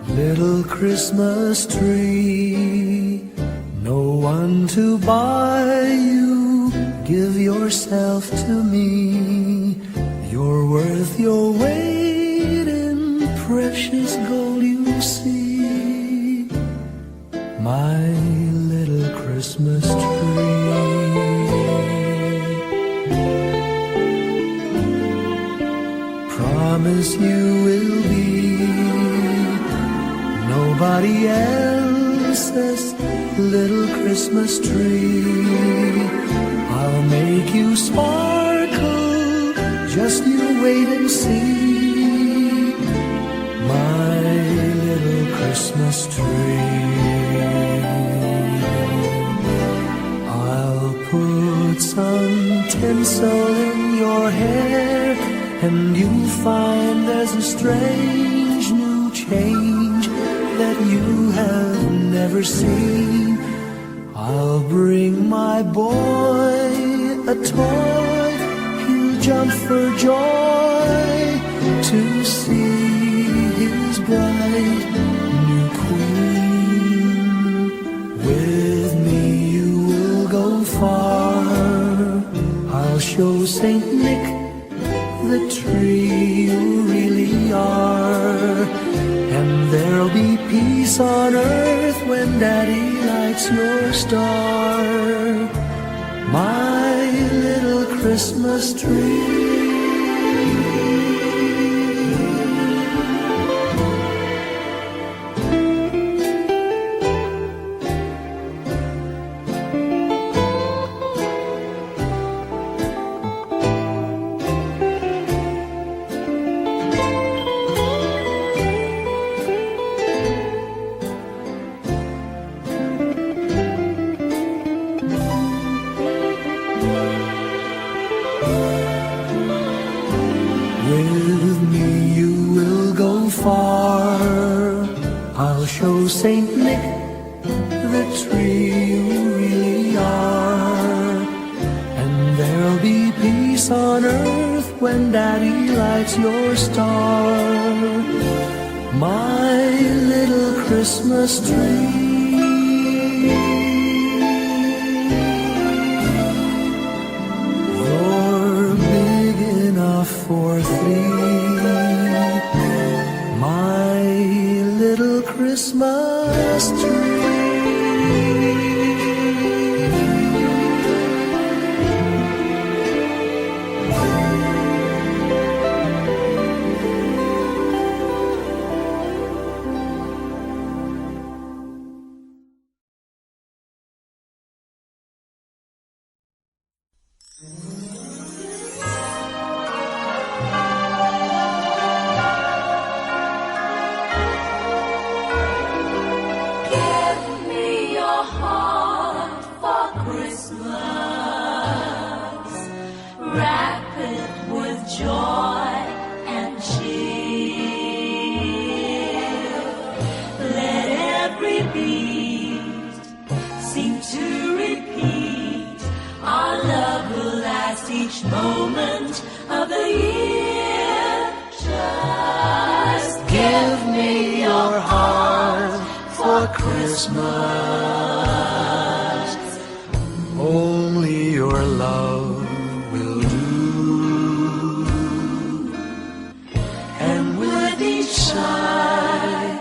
Little Christmas tree, no one to buy you, give yourself to me. You're worth your weight in precious gold, you see, my little Christmas tree. Promise you will be nobody else's little Christmas tree. I'll make you sparkle, just you wait and see, my little Christmas tree. I'll put some tinsel in your hair, and you'll find there's a strange new change that you have never seen. I'll bring my boy a toy, he'll jump for joy to see his bright new queen. With me you will go far, I'll show Saint Nick the tree you really are, and there'll be peace on earth when Daddy lights your star, my little Christmas tree. With me you will go far, I'll show Saint Nick the tree you really are, and there'll be peace on earth when Daddy lights your star, my little Christmas tree. For three, my little Christmas tree. Each moment of the year, just give me your heart for Christmas. Only your love will do, and with each sigh,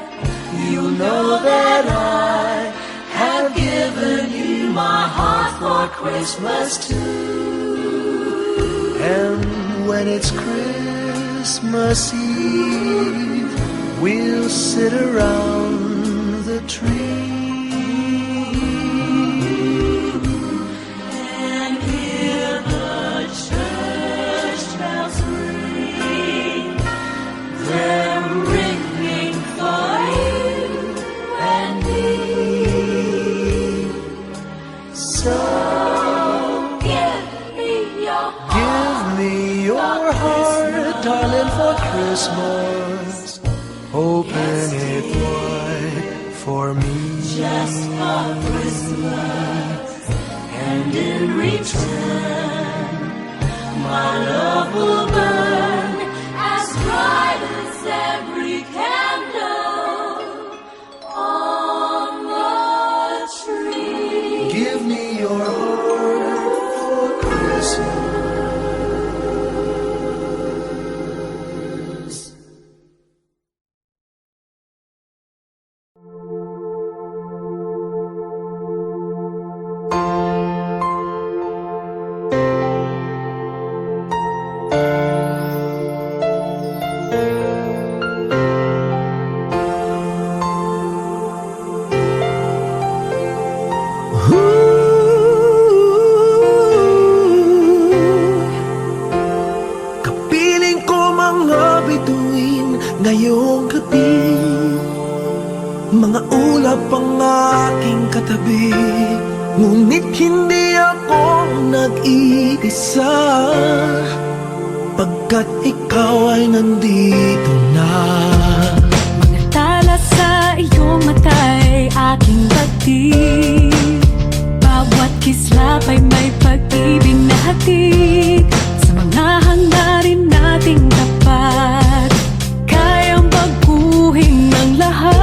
you'll know that I have given you my heart for Christmas too. and when it's Christmas Eve, we'll sit around the tree and hear the church bells ring. They're ringing for you and me. So give me your heart, darling, for Christmas. Open it wide for me, just for Christmas, and in return, my love will burn as bright as every candle Mga ulap ang aking katabi, ngunit hindi ako nag-iisa, pagkat ikaw ay nandito na. Mga tala sa iyong mata'y aking batid, bawat kislap ay may pag-ibig na hatid. Sa mga hangarin nating tapat, kayang baguhin ng lahat.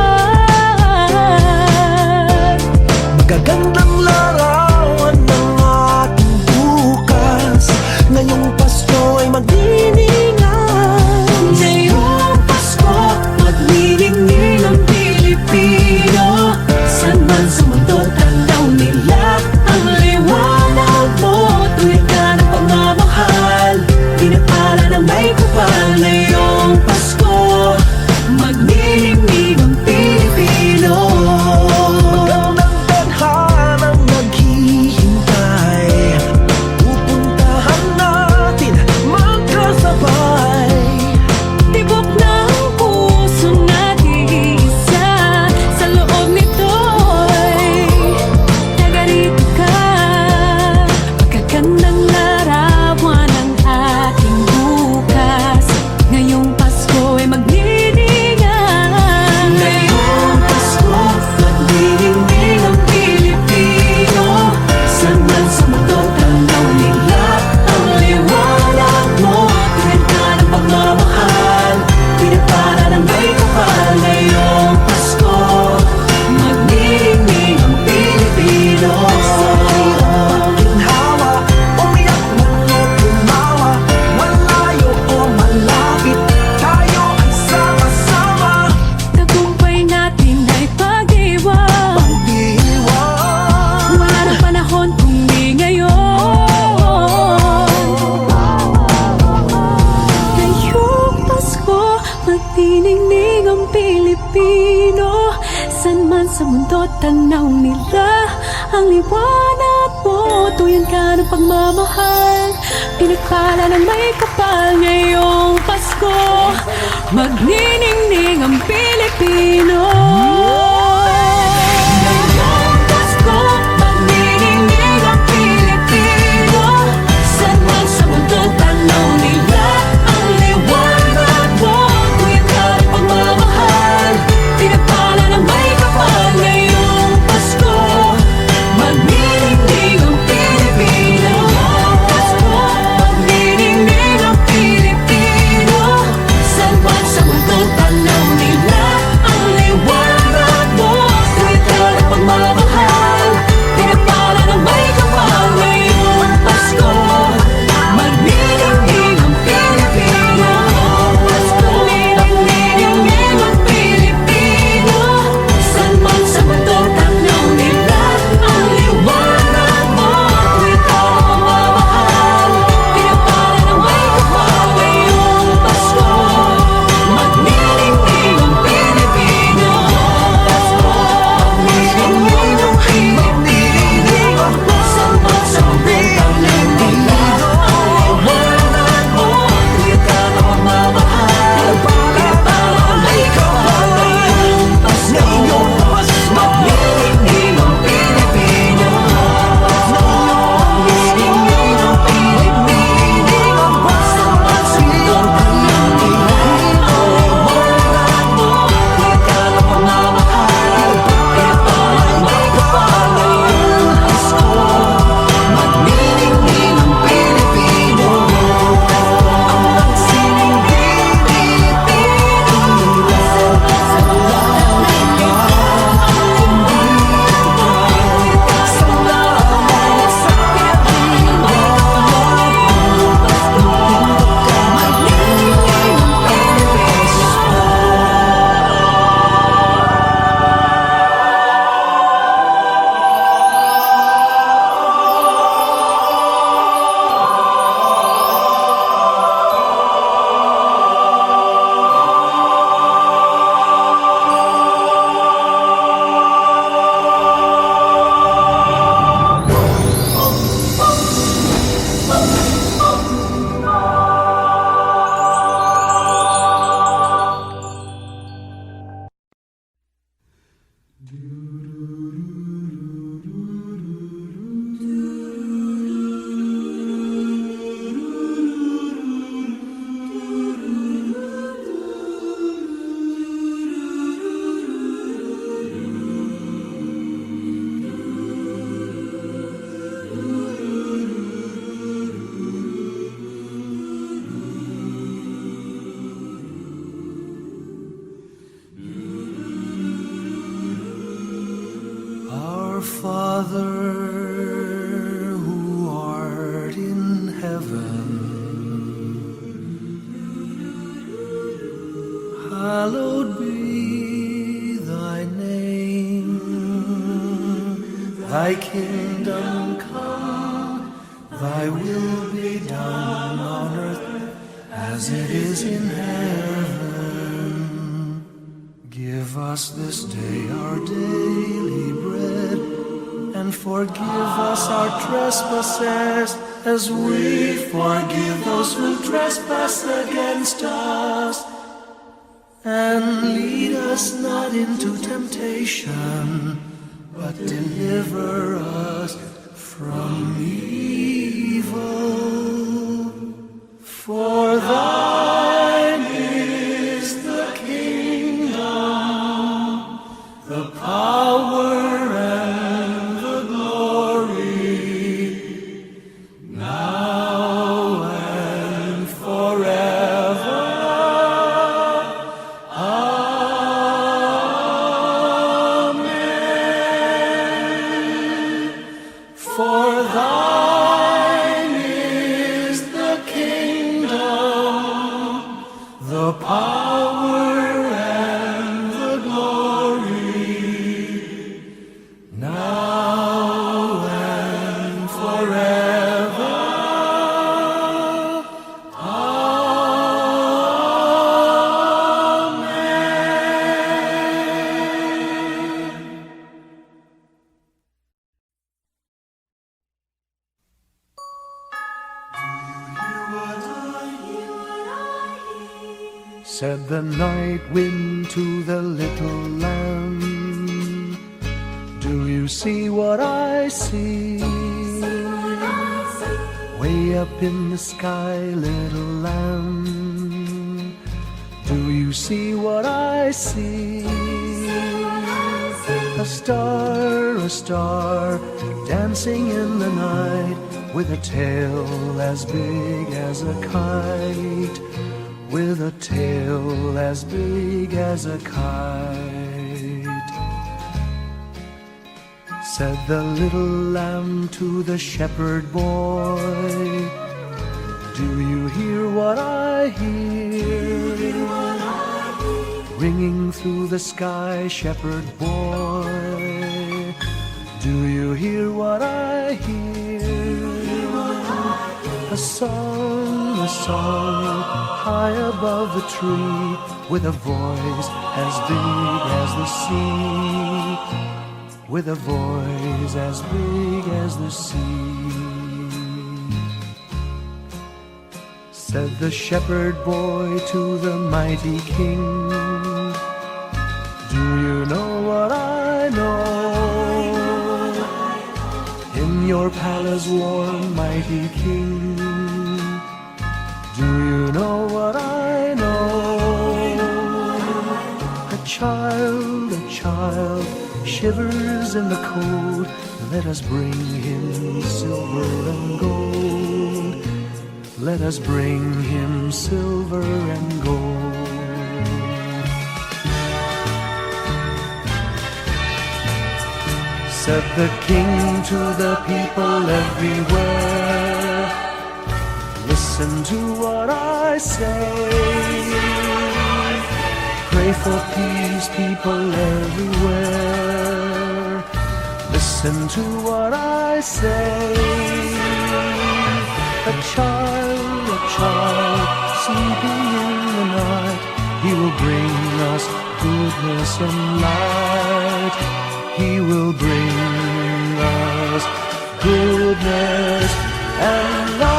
Magagandang larawan ng ating bukas, ngayong Pasko ay magdiningan. Ngayong Pasko, magniningning ang Pilipino. Saan man sa mundo, tanaw nila ang liwanag mo. Tuwid ka ng pagmamahal, pinapala ng may kapal. Ngayong Pasko, magniningning ang Pilipino. Magandang tadhanang naghihintay, pupuntahan natin magkasabay. Tibok ng puso nag-iisa, sa loob nito'y nagarito ka. Magagandang larawan ng ating bukas, ngayong Pasko ay magniningan. Ngayong Pasko, magniningning ang Pilipino. Saan man sa mundo, tanaw nila ang liwanag mo. Tuwid ka ng pagmamahal, pinapala ng may kapal. Ngayong Pasko, magniningning ang Pilipino. Ginhawa, umiyak man o tumawa, malayo o malapit, tayo ay sama-sama. Tagumpay natin ay pag-iwan, Pag-iwan, wala na panahon kung di ngayon. Ngayong Pasko, magniningning ang Pilipino. Saan man sa mundo, tanaw nila ang liwanag mo. Tuyan ka ng pagmamahal, pinagpala ng may kapal. Ngayong Pasko, magniningning ang Pilipino. Ngayong Pasko, magniningning ang Pilipino. Saan man sa mundo, tanaw nila ang liwanag mo. Tuyan ka ng pagmamahal, pinagpala ng may kapal. Ngayong Pasko, magniningning ang Pilipino. Pasko, magniningning ang Pilipino. Saan man sa mundo, tanaw nila ang Our Father who art in heaven, hallowed be thy name. Thy kingdom come, thy will be done on earth as it is in heaven. Give us this day our daily bread, and forgive us our trespasses, as we forgive those who trespass against us. And lead us not into temptation, but deliver us from evil. For thine is the kingdom, the power, and the glory, now and forever. Amen. For thine is the kingdom, the power, and the glory, now and forever. Amen. Said the night wind to the little lamb, do you see what I see? Way up in the sky, little lamb, do you see what I see? A star, dancing in the night, with a tail as big as a kite, with a tail as big as a kite. Said the little lamb to the shepherd boy, do you hear what I hear? Ringing through the sky, shepherd boy, do you hear what I hear? A song, high above the tree, with a voice as big as the sea, with a voice as big as the sea. Said the shepherd boy to the mighty king, do you know what I know? In your palace warm, mighty king, do you know what I know? A child shivers in the cold, let us bring him silver and gold. Let us bring him silver and gold. Said the king to the people everywhere, listen to what I say. Pray for peace, people everywhere, listen to what I say. A child sleeping in the night, he will bring us goodness and light. He will bring us goodness and light.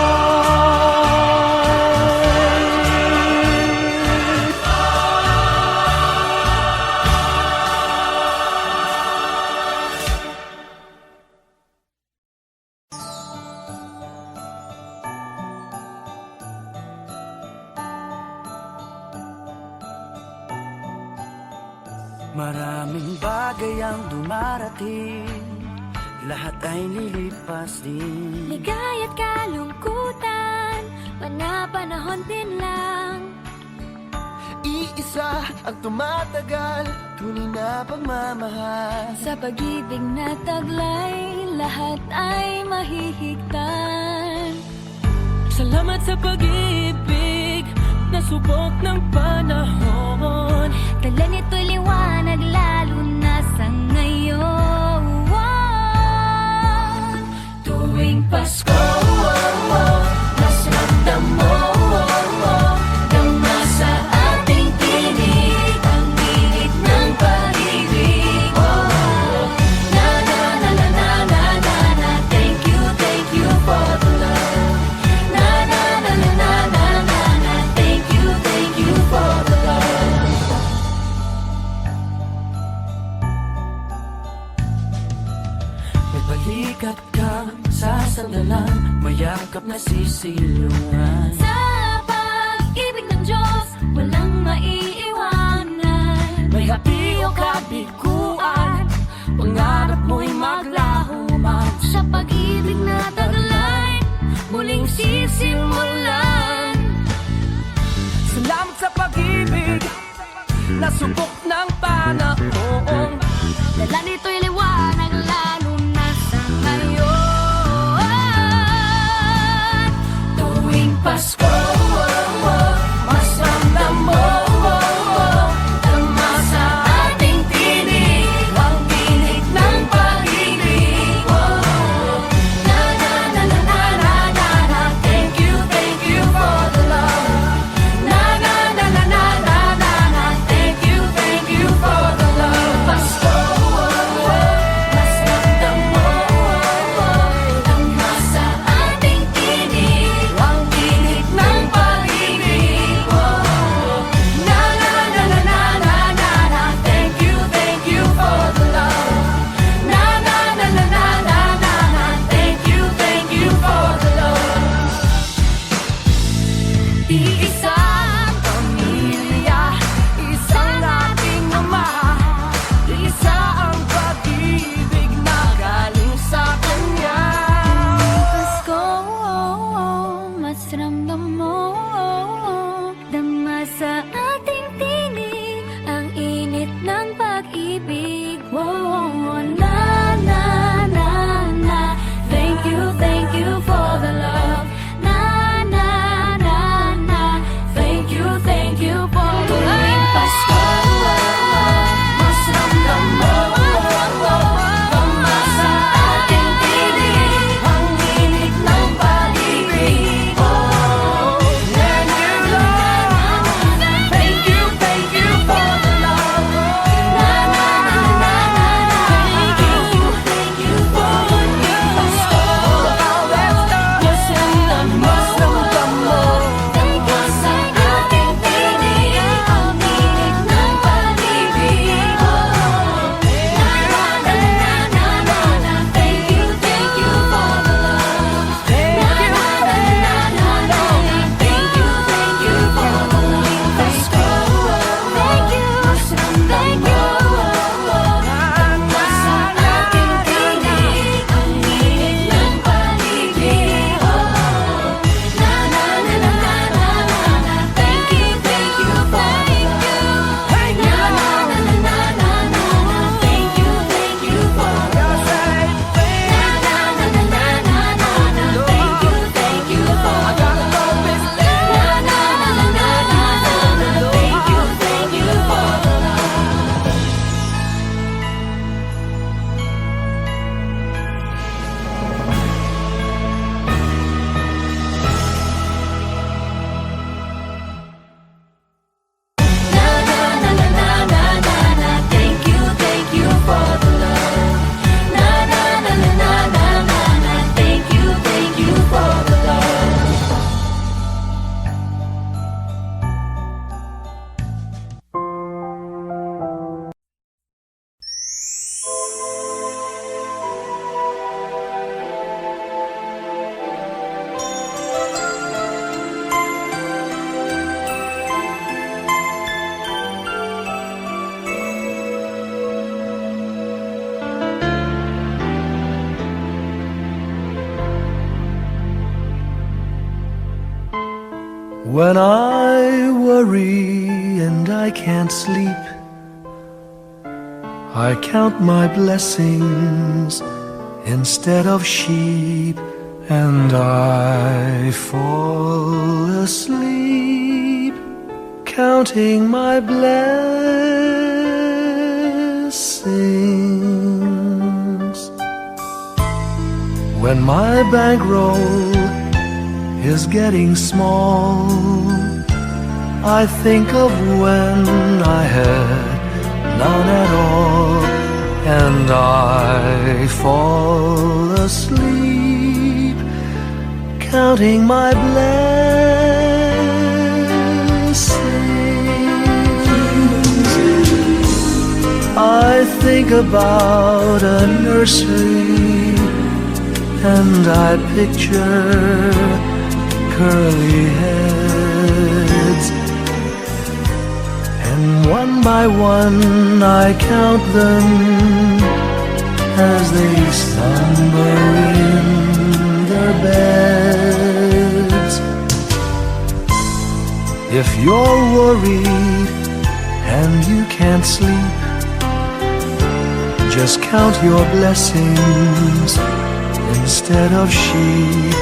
Maraming bagay ang dumarating, lahat ay lilipas din. Ligaya't kalungkutan, panapanahon din lang. Iisa ang tumatagal, tunay na pagmamahal. Sa pag-ibig na taglay, lahat ay mahihigtan. Salamat sa pag-ibig na subok ng panahon. Dala nito'y liwanag lalo na sa ngayon. Tuwing Pasko, mas ramdam mo dama sa ating tinig ang init ng pag-ibig. Na na na na na na na na, thank you for the love. Na na na na na na na na, thank you for the love. May balikat kang sasandalan, mayakap na sisilungan. Sa pag-ibig ng Diyos, walang maiiwanan. May hati o kabiguan, pangarap mo'y maglaho man. Sa pag-ibig na taglay, muling sisimulan. Salamat sa pag-ibig na subok ng panahon. Dala nito'y liwanag lalo na sa ngayon. Tuwing Pasko, mas ramdam mo dama sa ating tinig ang tinig ng pag-ibig. Na na na na na na na na, thank you for the love. Na na na na na na na na, thank you for the love. Pasko, mas ramdam mo dama sa ating tinig ang tinig ng pag-ibig. Na na na na na na na na, thank you for the love. Na na na na na na na na, thank you for the love. Iisang pamilya, isang ating ama, isa ang pag-ibig na galing sa Kanya. Pasko, mas ramdam mo dama sa ating tinig ang init ng pag-ibig. Na na na na, thank you for the love. Na na na na, thank you for the love. Tuwing Pasko, mas ramdam mo dama sa ating tinig ang init ng pag-ibig. Thank you for the love. Na na na na na When I worry and I can't sleep, I count my blessings instead of sheep, and I fall asleep counting my blessings. When my bankroll is getting small, I think of when I had none at all, and I fall asleep counting my blessings. I think about a nursery, and I picture curly heads, and one by one I count them as they slumber in their beds. If you're worried and you can't sleep, just count your blessings instead of sheep,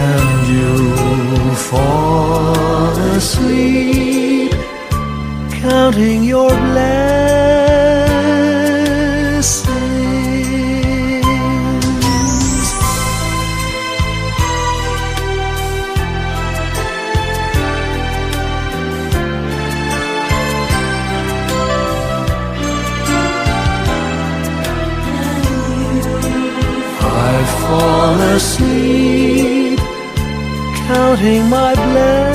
and you'll fall asleep counting your blessings. I fall asleep counting my blessings.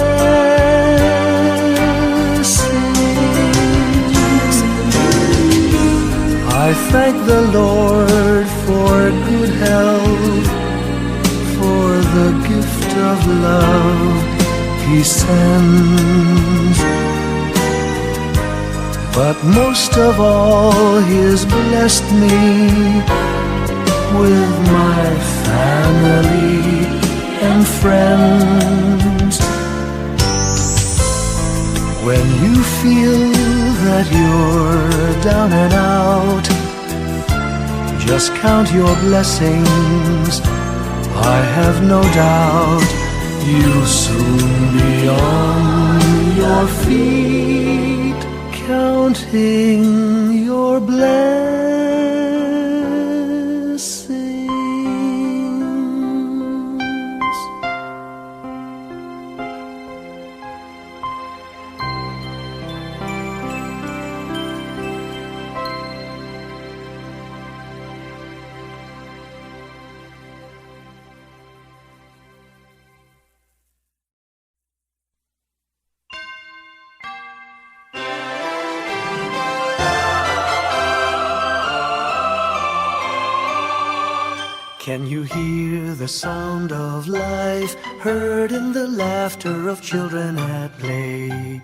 I thank the Lord for good health, for the gift of love He sends, but most of all He has blessed me with my family and friends. When you feel that you're down and out, just count your blessings. I have no doubt you'll soon be on your feet, counting your blessings. Can you hear the sound of life heard in the laughter of children at play?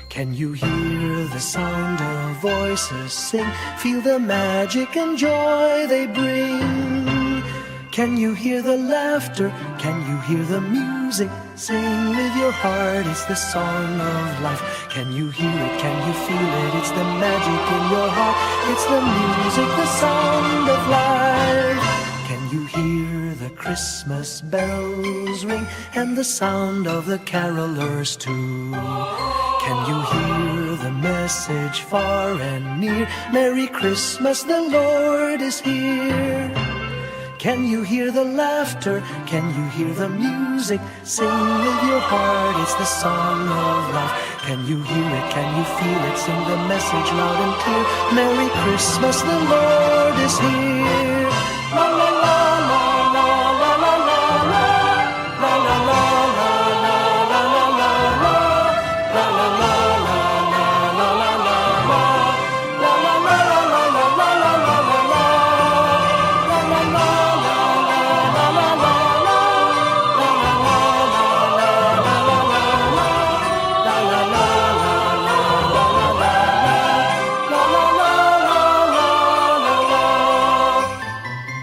Can you hear the sound of voices sing, feel the magic and joy they bring? Can you hear the laughter? Can you hear the music? Sing with your heart, it's the song of life. Can you hear it? Can you feel it? It's the magic in your heart. It's the music, the sound of life. Can you hear the Christmas bells ring and the sound of the carolers too? Can you hear the message far and near? Merry Christmas, the Lord is here. Can you hear the laughter? Can you hear the music? Sing with your heart, it's the song of life. Can you hear it? Can you feel it? Sing the message loud and clear. Merry Christmas, the Lord is here. La la la la la la la la la la la la la la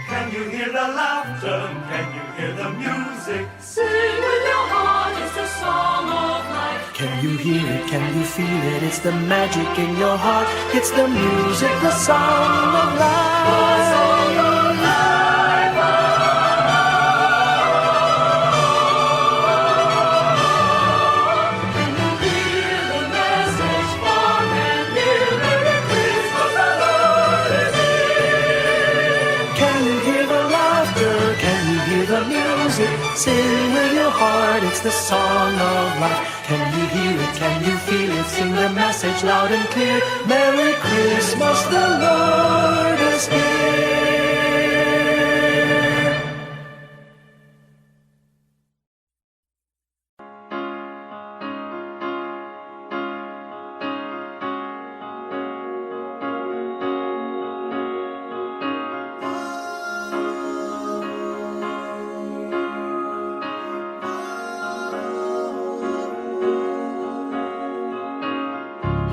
Can you hear the can you feel it? It's the magic in your heart. It's the music, the song of life. Can you hear the laughter? Can you hear the music? Sing with your heart, it's the song of life. Can you hear it? Can you feel it? Sing the message loud and clear. Merry Christmas, the Lord is here.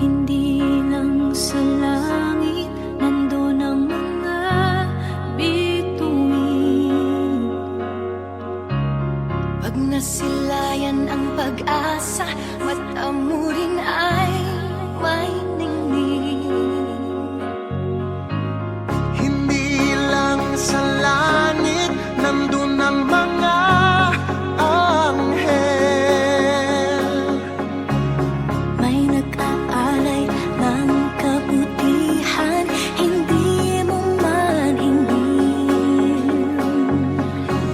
Hindi lang sa langit nandun ang mga bituin. Pag nasilayan ang pag-asa, mata mo rin ay may ningning. Hindi lang sa langit nandun ang mga anghel. May nag-aalay ng kabutihan, hindi mo man hingin.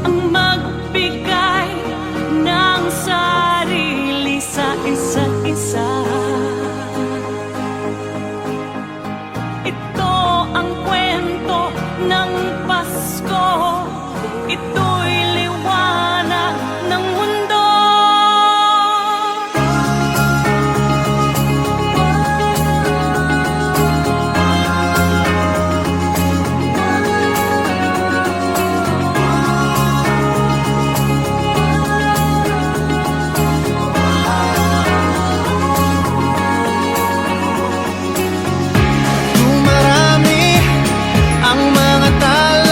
Ang magbigay ng sarili sa isa't isa. Ito ang kwento ng Pasko. Ito'y liwanag ng mundo. Dumarami ang mga tao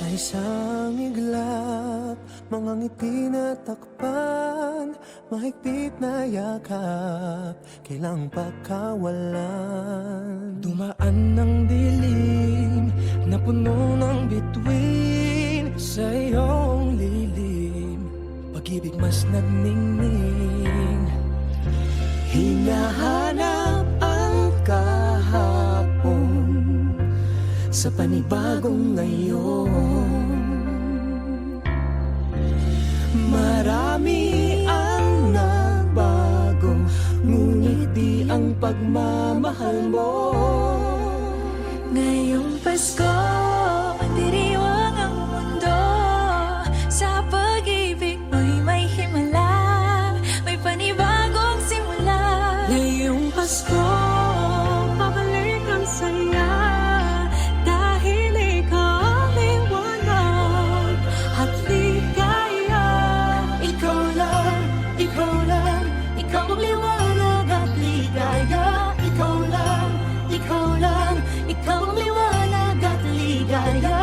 Sa isang iglap, mga ngiti na takpan, mahigpit na yakap, kailang pagkawalan. Dumaan ng dilim na puno ng bituin sa iyong lilim, pag-ibig mas nagningning. Hinahanap ang kahapon sa panibagong ngayon. Marami ang nagbago, ngunit di ang pagmamahal mo. Ngayong Pasko, diriwang ang mundo. Sa pag-ibig mo'y may himala, may panibagong simula. Ngayong Pasko, babalik ang saya, dahil ikaw ang liwanag at ligaya. Ikaw lang, ikaw lang, ikaw ang liwanag at ligaya. Ikaw lang, ikaw lang, ikaw ang liwanag at ligaya.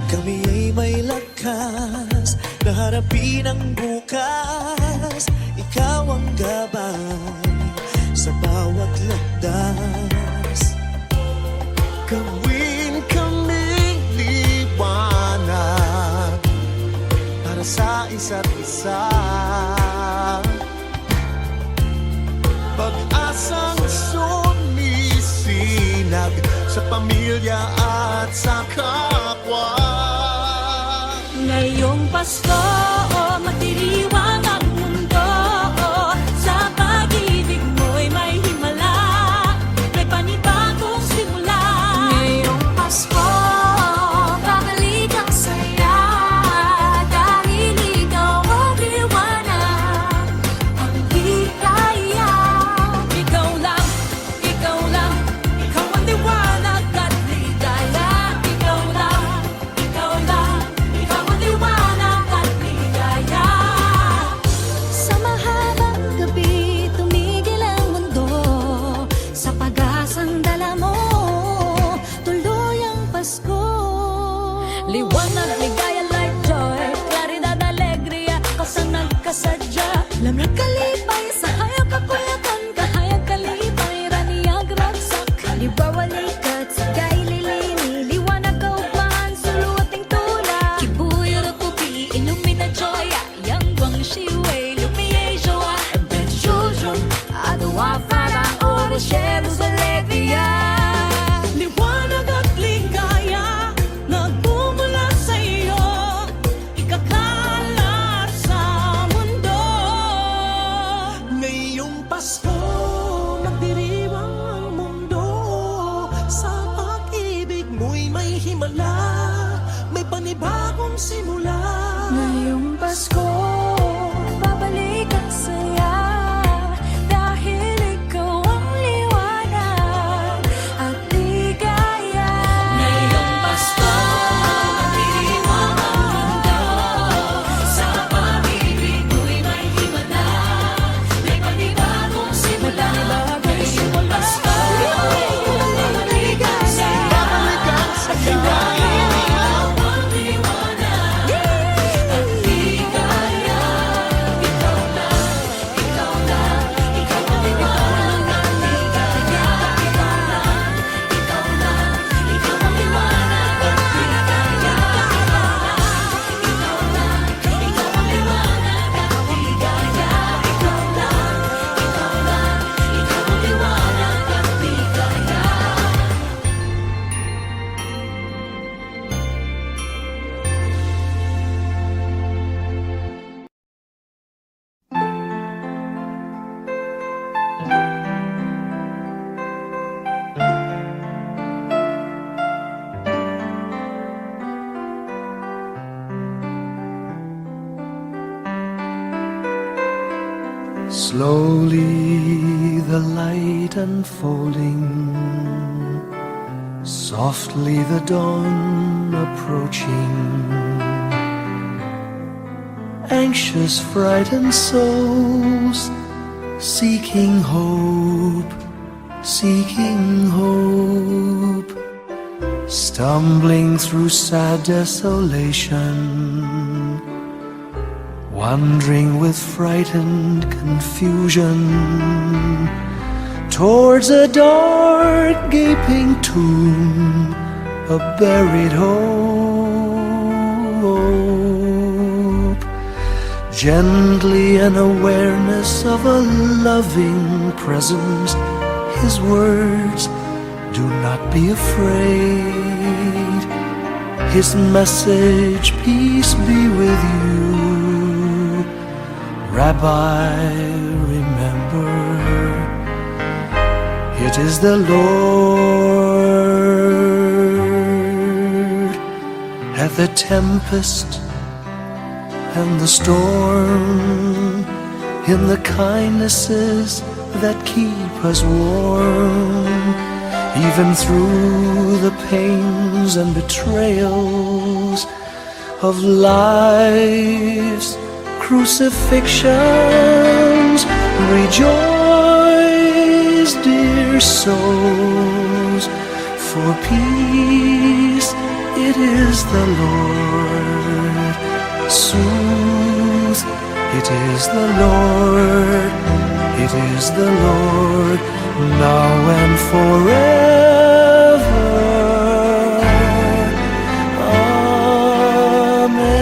Kami ay may lakas na harapin ang bukas. Ikaw ang gabay sa bawat landas. Gawin kaming liwanag para sa isa't isa. Pag-asang sumisinag sa pamilya at sa kapwa. Ngayong Pasko, magdiriwang ang mundo. Sa pag-ibig mo'y may himala, may panibagong simula. Ngayong Pasko, babalik ang saya, dahil ikaw ang liwanag, ang ligaya. Ikaw lang, ikaw lang, ikaw ang liwanag at ligaya. Ikaw lang, ikaw lang, ikaw ang liwanag at ligaya. Sa mahabang gabi, tumigil ang mundo. Sa pag-asang dala mo, tuloy ang Pasko. Liwanag, ligaya, light, joy, claridad, alegria, kasanag, kasadya. Lamig, kalipay, sa hayag, kapulakan, kahayag, kalipay, raniyag, ragsak. Libawa, likat, sigay, lilini, liwanag, kaugmaan, suluting tula. Kibuyo, rukupi, illumina, joya, yang guang shiwei, lumiye, joa, ben shuzhong, adawa, fara, oro, shelos, alegria. Liwanag at ligaya, nagmumula sa iyo, ikakalat sa mundo. Ngayong Pasko, magdiriwang ang mundo. Sa pag-ibig mo'y may himala, may panibagong simula. Ngayong Pasko, babalik ang saya, dahil ikaw ang liwanag at ligaya. Ngayong Pasko, magdiriwang ang mundo. Sa pag-ibig mo'y may himala, may panibagong simula. Ngayong Pasko, babalik ang saya, dahil ikaw ang liwanag at ligaya. Ikaw lang, ikaw lang, ikaw ang liwanag at ligaya. Ikaw lang, ikaw lang, ikaw ang liwanag at ligaya. Ikaw lang, ikaw ang liwanag at ligaya. Ikaw lang, ikaw lang, ikaw ang liwanag at ligaya. Slowly the light unfolding, softly the dawn approaching. Anxious, frightened souls seeking hope seeking hope, stumbling through sad desolation, wandering with frightened confusion towards a dark gaping tomb, a buried hope. Gently an awareness of a loving presence, His words, do not be afraid. His message, peace be with you. Rabbi, remember, it is the Lord. At the tempest and the storm, in the kindnesses that keep us warm, even through the pains and betrayals of life's crucifixions. Rejoice, dear souls, for peace it is the Lord. Soothe, it is the Lord, it is the Lord, now and forever. Amen.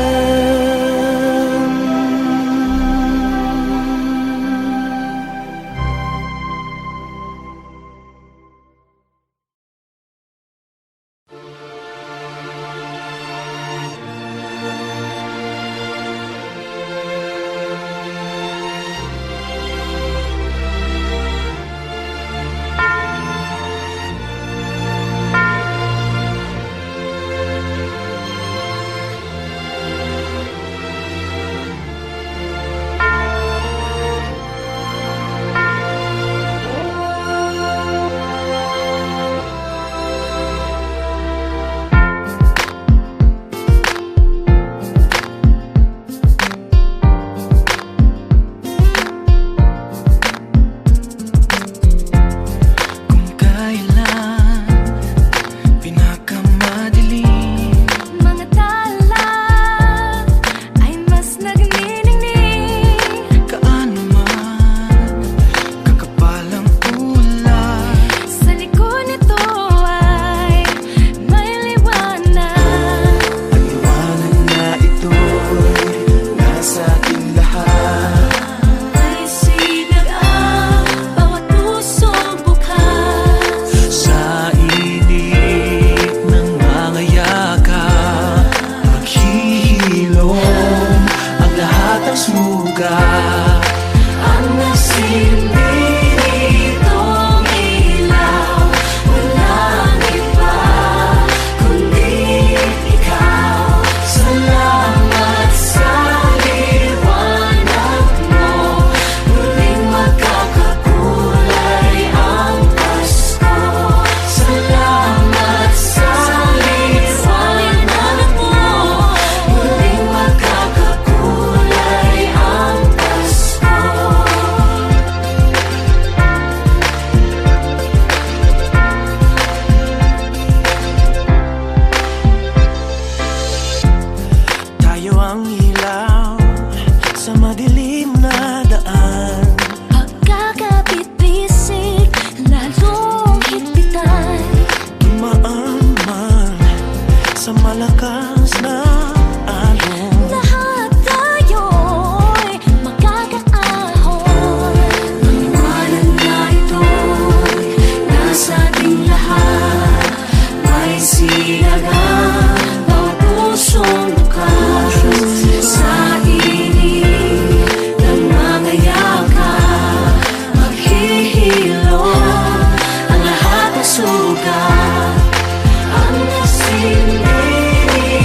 Ang nagsilbi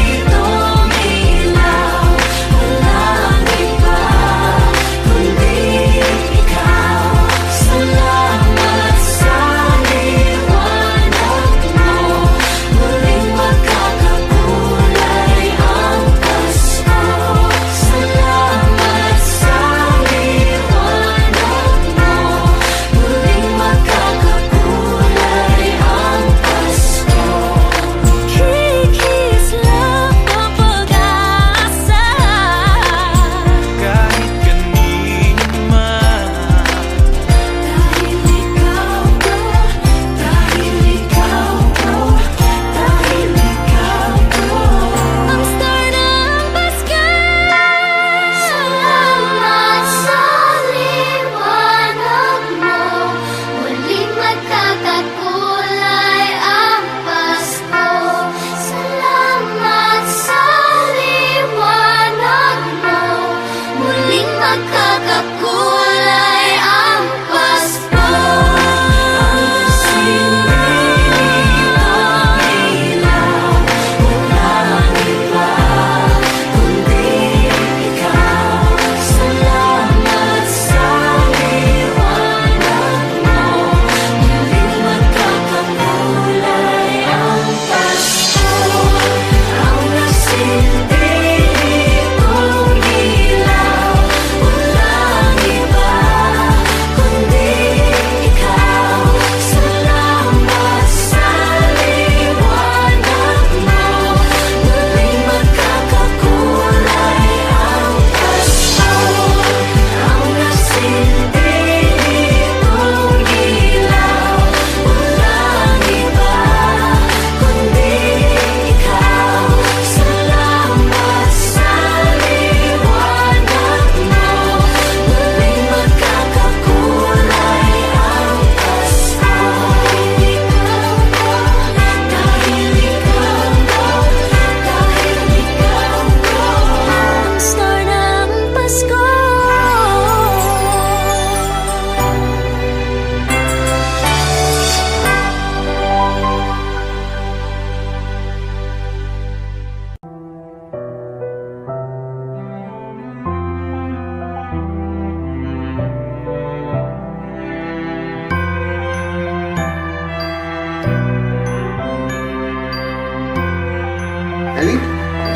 Ali,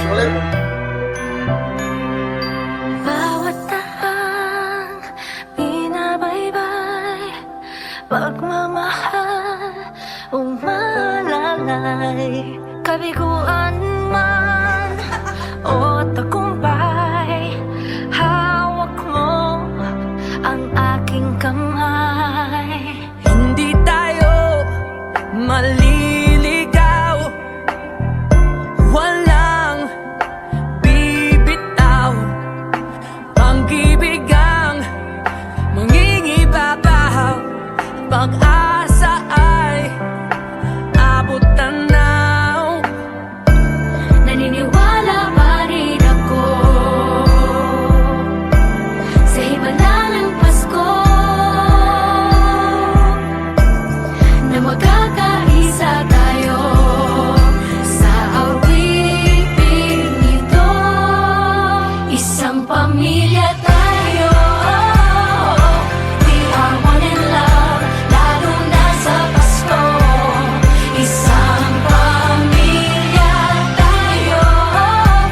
ulit. Bawat tahang binabaybay, pagmamahal umalalay. Kabiguan man o tagumpay, hawak mo ang aking kamay. Hindi tayo maliligaw, walang bibitaw. Pag-ibig ang mangingibabaw, pag-asa ay abot tanaw. Naniniwala pa rin ako sa himala ng Pasko, na magkakaisa tayo sa awiting ito. Isang pamilya tayo, we are one in love, lalo na sa Pasko. Isang pamilya tayo,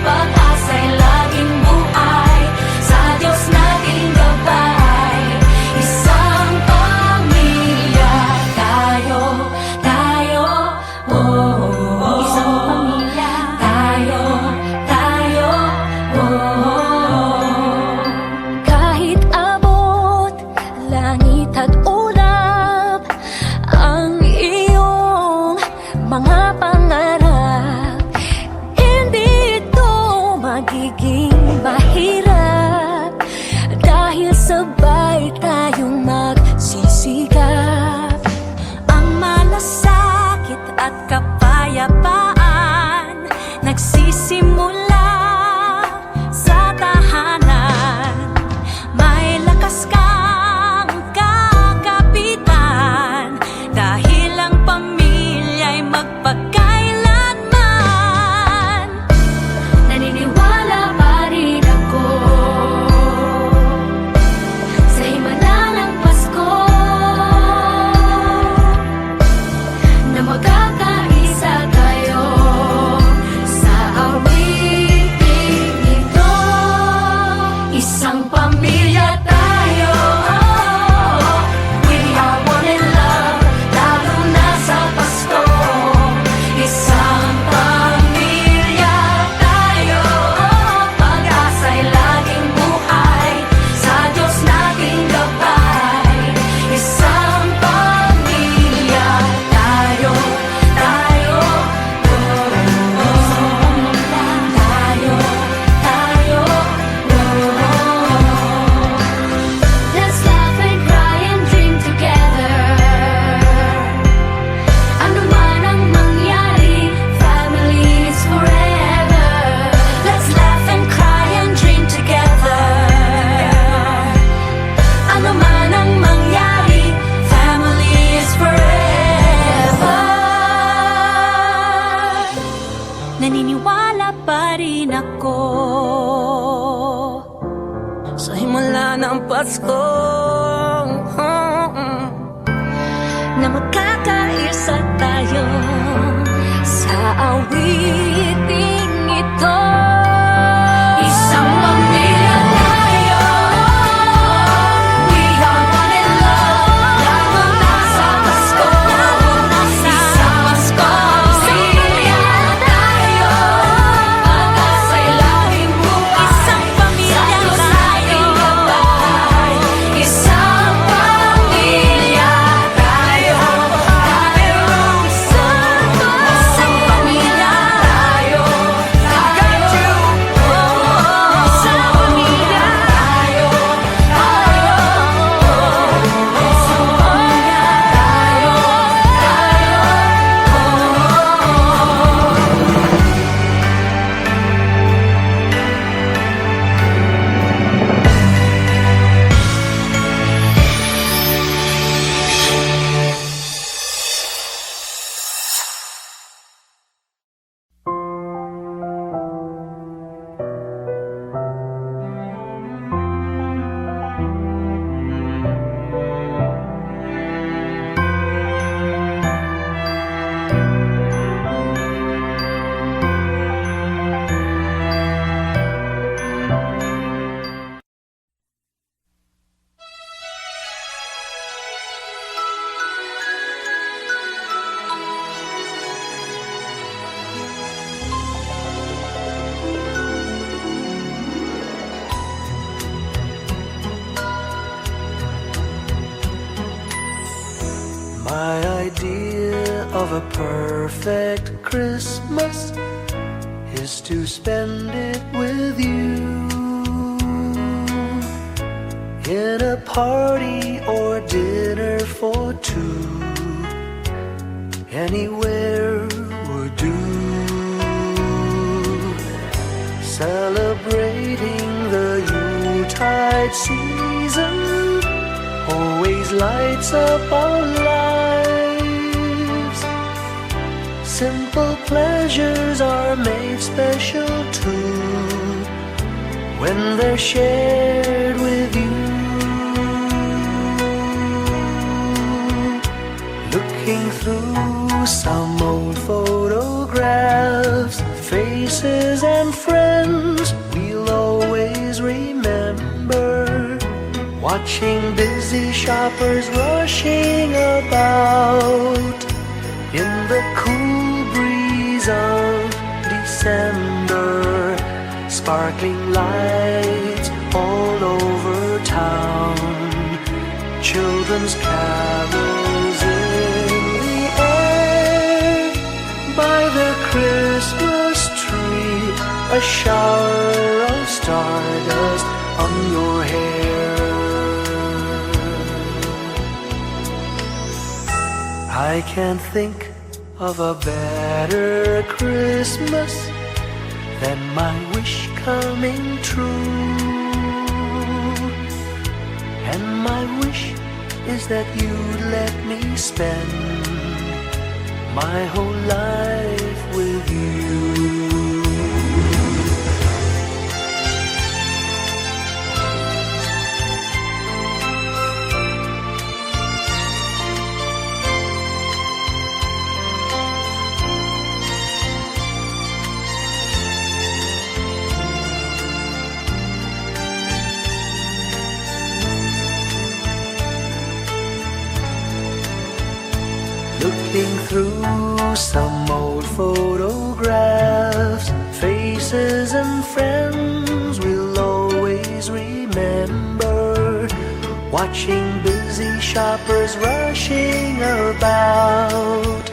pag-asa'y laging buhay, sa Diyos nating gabay. Isang pamilya tayo, oh. Isang pamilya tayo, oh. Kahit abot langit at ulap ang iyong mga pangarap, hindi ito magiging mahirap, dahil sabay tayong magsisikap. Ang malasakit at kapayapaan nagsisimula sa tahanan. May lakas kang kakapitan, dahil ang pamilya'y magpakailanman. Naniniwala pa rin ako sa himala ng Pasko, na magkakaisa tayo sa awiting ito. Isang pamilya tayo, we are one in love, lalo na sa Pasko. Isang pamilya tayo, pag-asa'y laging buhay, sa Diyos nating gabay. Isang pamilya tayo, Let's laugh and cry and dream together. Ano man ang mangyari, family is forever. Let's laugh and cry and dream together. Ano man ang mangyari, family is forever. Naniniwala pa rin ako Sa himala ng Pasko, na magkakaisa tayo sa awiting ito. Isang pamilya tayo, we are one in love, lalo na sa Pasko. Isang pamilya tayo, pag-asa'y laging buhay, isang pamilya tayo, of a perfect Christmas is to spend it with you in a party or dinner for two. Anywhere would do. Celebrating the Yuletide season always lights up our lives. Simple pleasures are made special too when they're shared with you. Looking through some old photographs, faces and friends we'll always remember. Watching busy shoppers rushing about in the cool breeze of December. Sparkling lights all over town, children's carols in the air. By the Christmas tree, a shower of stardust on your hair. I can't think of a better Christmas than my wish coming true. And my wish is that you'd let me spend my whole life with you. Looking through some old photographs, faces and friends we'll always remember. Watching busy shoppers rushing about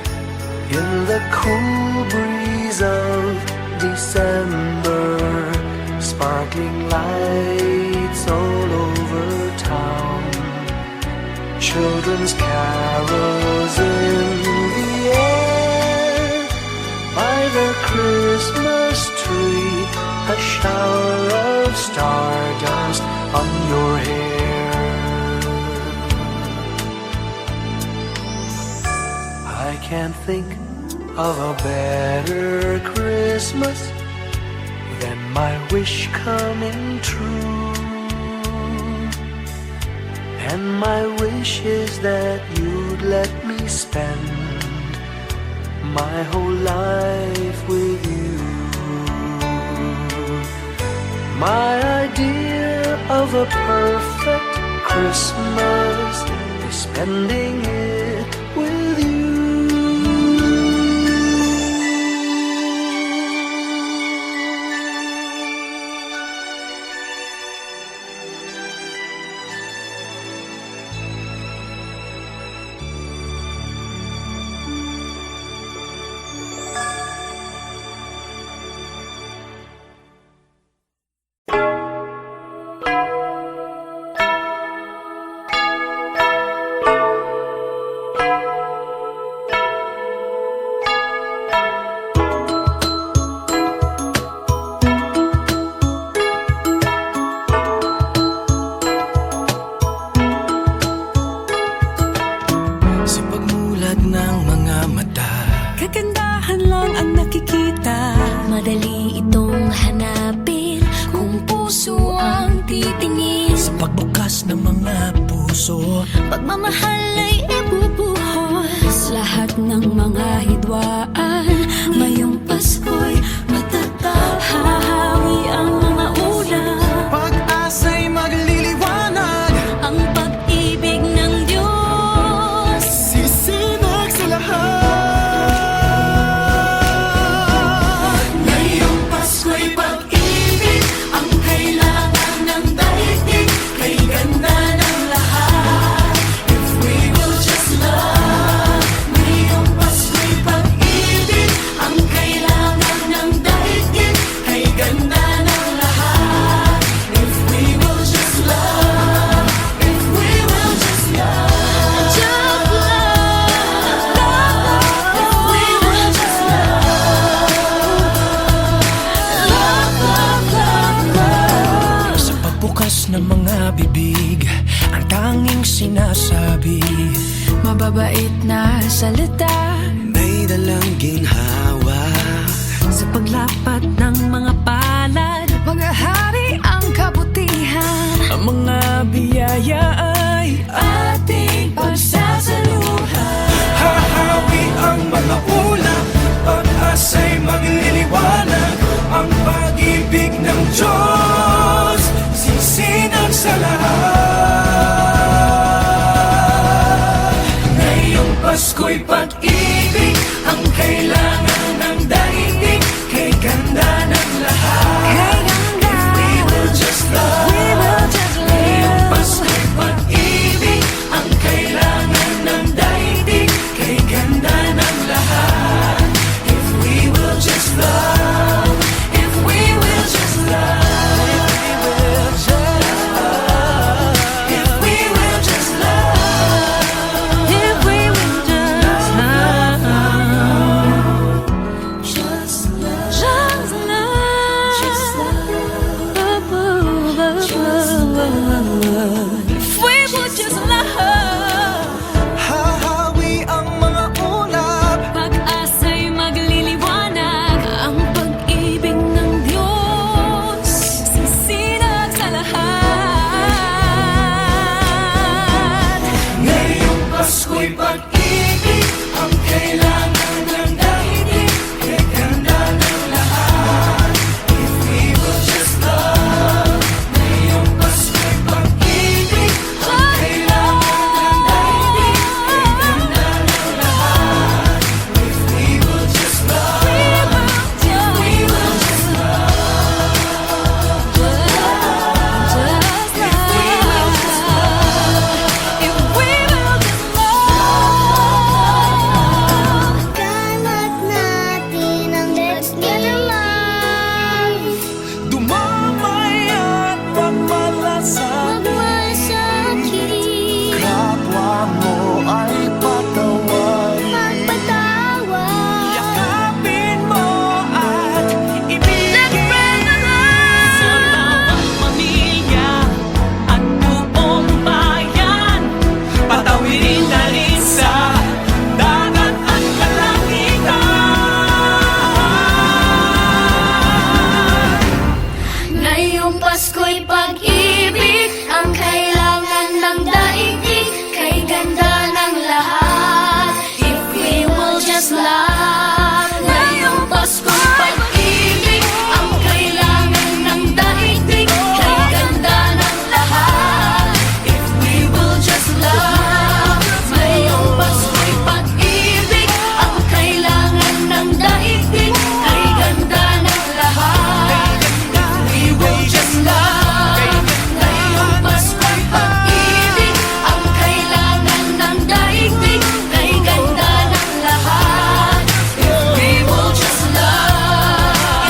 in the cool breeze of December. Sparkling lights all over town, children's carols in the air. By the Christmas tree, a shower of stardust on your hair. I can't think of a better Christmas than my wish coming true. And my wish is that you'd let me spend my whole life with you. My idea of a perfect Christmas is spending it with you. Kagandahan lang ang nakikita. Madali itong hanapin kung puso ang titingin. Sa pagbukas ng mga puso, Pagmamahal ay ibubuhos. Lahat ng mga hidwaan ngayong Pasko'y matatapos. Hahawi ang mga ulap, pag-asa'y magliliwanag. ang pag-ibig ng Diyos. Sisinag sa lahat. Ngayong Pasko'y pag-ibig ang kailangan ng daigdig. Kay ganda ng lahat, if we will just love. Ngayong Pasko'y mababait na salita, May dalang ginhawa. sa paglapat ng mga palad, mga hari ang kabutihan. Ang mga biyaya ay Ating pagsasaluhan. hahawi ang mga ulap. Pag-asa'y magliliwanag. Ang pag-ibig ng Diyos sisinag sa lahat. Ngayong Pasko'y pag-ibig ang kailangan ng daigdig. Kay ganda ng lahat. Kay ganda. If we will just love. We will just Ngayong live. Pasko'y pag-ibig ang kailangan ng daigdig. Kay ganda ng lahat. If we will just love. If we will just love. If we will just love. If we will just love, Just love, just love, just If we would just love, Hahawi ang mga ulap. pag-asa'y magliliwanag. Ang pag-ibig ng Diyos sisinag sa lahat. Ngayong Pasko'y pag-ibig ang kailangan ng daigdig. Kay ganda ng lahat. If we will just love. Ngayong Pasko'y pag-ibig ang kailangan ng daigdig. Kay ganda ng lahat. If we will just love. If we will just love. Kalat natin ang let's get alive. Dumamay at pagmalasakit. Magmasakit, Kapwa mo ay patawarin. magpatawad. Yakapin mo at ibigin. Sa bawat pamilya at buong bayan, Patawirin na rin sa dagat at kalangitan. Ngayong Pasko'y pag-ibig ang kailangan ng daigdig. Kay ganda ng lahat. If we will just love. Ngayong Pasko'y pag-ibig ang kailangan ng daigdig. Kay ganda ng lahat. If we will just love. Ngayong Pasko'y pag-ibig ang kailangan ng daigdig. Kay ganda ng lahat. We will just love. Ngayong Pasko'y pag-ibig ang kailangan ng daigdig. Kay ganda ng lahat. If we will just love.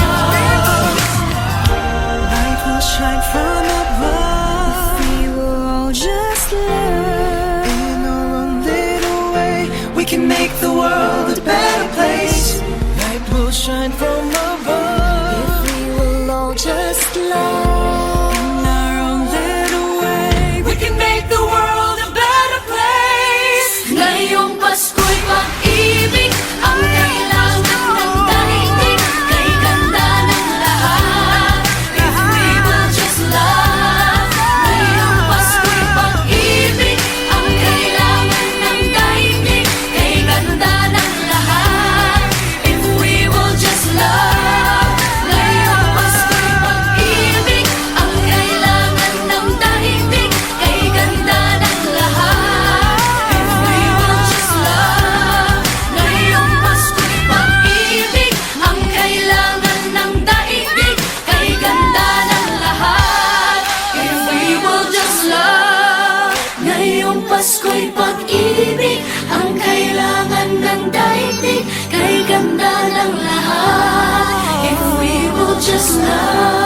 Light will shine from above. we will all just love. In our own little way, we can make the world a better place. Light will shine from above. We will all just love. In our own little way, we can make the world a better place. Ngayong Pasko'y pag-ibig ang kailangan ng daigdig. Kay ganda ng lahat. If we will just love. Ngayong Pasko'y pag-ibig ang kailangan ng daigdig. Kay ganda ng lahat. If we will just love. Ngayong Pasko'y pag-ibig ang kailangan ng daigdig. Kay ganda ng lahat. If we will just love. Ngayong Pasko'y pag-ibig ang kailangan ng daigdig. Kay ganda ng lahat. If we will just love. Ngayong Pasko'y pag-ibig ang kailangan ng daigdig. Kay ganda ng lahat. If we will just love.